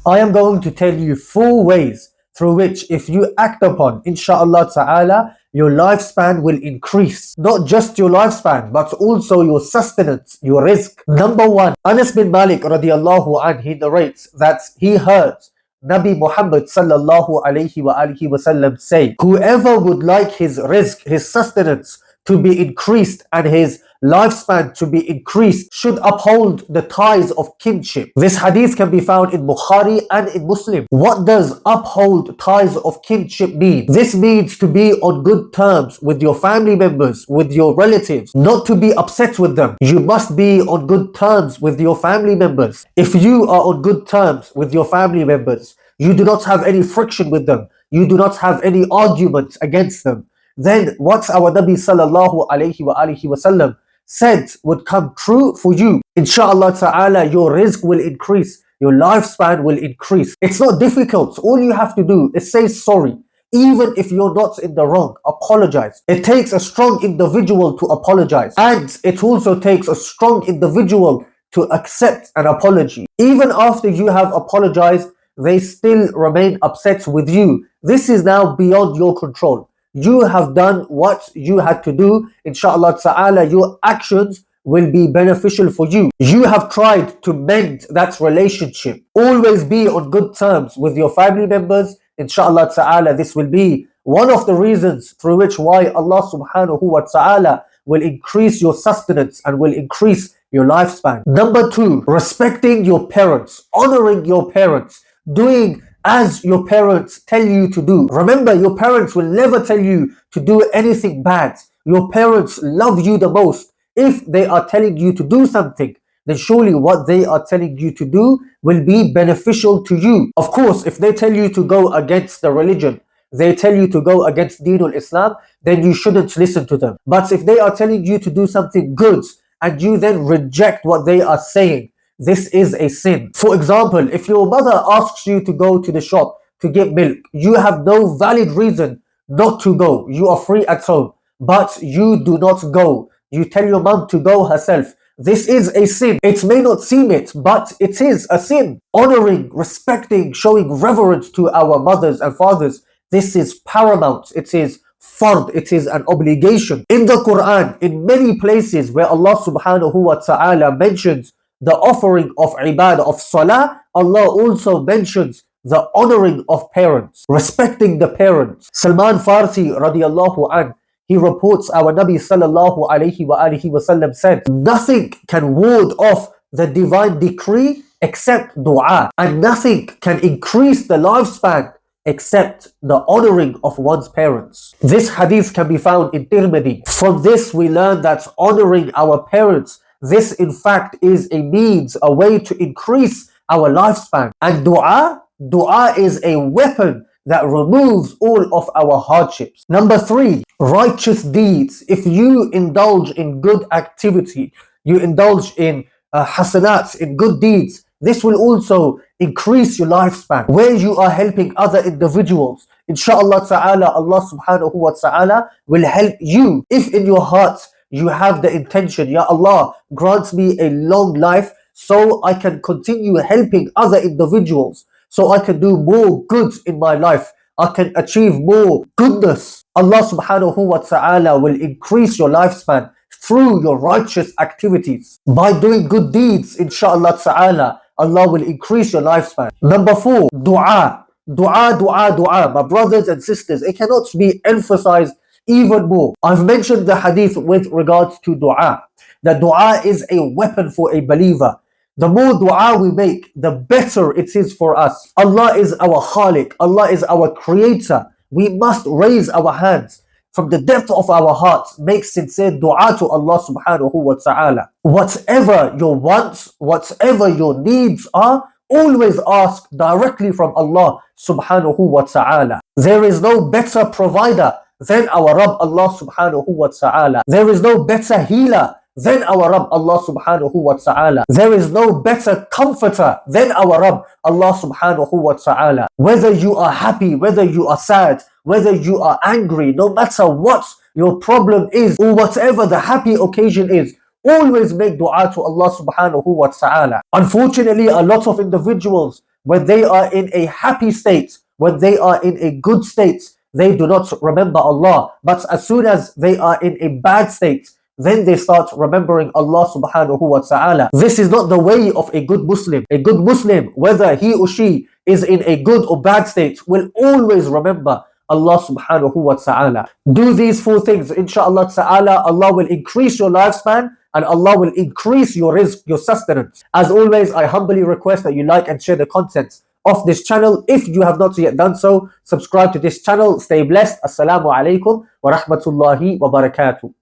I am going to tell you 4 ways through which, if you act upon, inshallah ta'ala, your lifespan will increase. Not just your lifespan, but also your sustenance, your rizq. Number 1, Anas bin Malik radiallahu anh, he narrates that he heard Nabi Muhammad sallallahu alayhi wa alihi wasallam say, whoever would like his rizq, his sustenance, to be increased and his lifespan to be increased should uphold the ties of kinship. This hadith can be found in Bukhari and in Muslim. What does uphold ties of kinship mean? This means to be on good terms with your family members, with your relatives, not to be upset with them. You must be on good terms with your family members. If you are on good terms with your family members, you do not have any friction with them, you do not have any arguments against them, then what our Nabi sallallahu alayhi wa alihi wasallam said would come true for you. Inshallah ta'ala, your rizq will increase, your lifespan will increase. It's not difficult. All you have to do is say sorry. Even if you're not in the wrong, apologize. It takes a strong individual to apologize, and it also takes a strong individual to accept an apology. Even after you have apologized, they still remain upset with you. This is now beyond your control. You have done what you had to do. Inshallah ta'ala, your actions will be beneficial for you. You have tried to mend that relationship. Always be on good terms with your family members. Inshallah ta'ala, this will be one of the reasons through which why Allah subhanahu wa ta'ala will increase your sustenance and will increase your lifespan. Number 2, respecting your parents, honoring your parents, doing as your parents tell you to do. Remember, your parents will never tell you to do anything bad. Your parents love you the most. If they are telling you to do something, then surely what they are telling you to do will be beneficial to you. Of course, if they tell you to go against the religion, they tell you to go against Deenul Islam, then you shouldn't listen to them. But if they are telling you to do something good and you then reject what they are saying, this is a sin. For example, if your mother asks you to go to the shop to get milk, you have no valid reason not to go. You are free at home, but you do not go. You tell your mom to go herself. This is a sin. It may not seem it, but it is a sin. Honoring, respecting, showing reverence to our mothers and fathers, this is paramount. It is fard. It is an obligation. In the Quran, in many places where Allah subhanahu wa ta'ala mentions the offering of ibadah, of salah, Allah also mentions the honoring of parents, respecting the parents. Salman Farsi radiallahu anh, he reports our Nabi sallallahu alayhi wa alihi wasallam said, nothing can ward off the divine decree except dua, and nothing can increase the lifespan except the honoring of one's parents. This hadith can be found in Tirmidhi. From this we learn that honoring our parents, this in fact is a means, a way to increase our lifespan. And dua is a weapon that removes all of our hardships. Number 3, righteous deeds. If you indulge in good activity, you indulge in hasanats, in good deeds, this will also increase your lifespan. Where you are helping other individuals, inshallah ta'ala, Allah subhanahu wa ta'ala will help you. If in your heart you have the intention, Ya Allah, grant me a long life so I can continue helping other individuals, so I can do more good in my life, I can achieve more goodness, Allah subhanahu wa ta'ala will increase your lifespan through your righteous activities. By doing good deeds, inshallah ta'ala, Allah will increase your lifespan. Number 4, dua. Dua. My brothers and sisters, it cannot be emphasized even more. I've mentioned the hadith with regards to dua. That dua is a weapon for a believer. The more dua we make, the better it is for us. Allah is our Khaliq. Allah is our creator. We must raise our hands from the depth of our hearts, make sincere dua to Allah subhanahu wa ta'ala. Whatever your wants, whatever your needs are, always ask directly from Allah subhanahu wa ta'ala. There is no better provider than our Rabb Allah subhanahu wa ta'ala. There is no better healer than our Rabb Allah subhanahu wa ta'ala. There is no better comforter than our Rabb Allah subhanahu wa ta'ala. Whether you are happy, whether you are sad, whether you are angry, no matter what your problem is or whatever the happy occasion is, always make dua to Allah subhanahu wa ta'ala. Unfortunately, a lot of individuals, when they are in a happy state, when they are in a good state, they do not remember Allah. But as soon as they are in a bad state, then they start remembering Allah subhanahu wa ta'ala. This is not the way of a good Muslim. A good Muslim, whether he or she is in a good or bad state, will always remember Allah subhanahu wa ta'ala. Do these four things, inshaAllah ta'ala. Allah will increase your lifespan and Allah will increase your rizq, your sustenance. As always, I humbly request that you like and share the content of this channel. If you have not yet done so, subscribe to this channel. Stay blessed. Assalamu alaikum wa rahmatullahi wa barakatuh.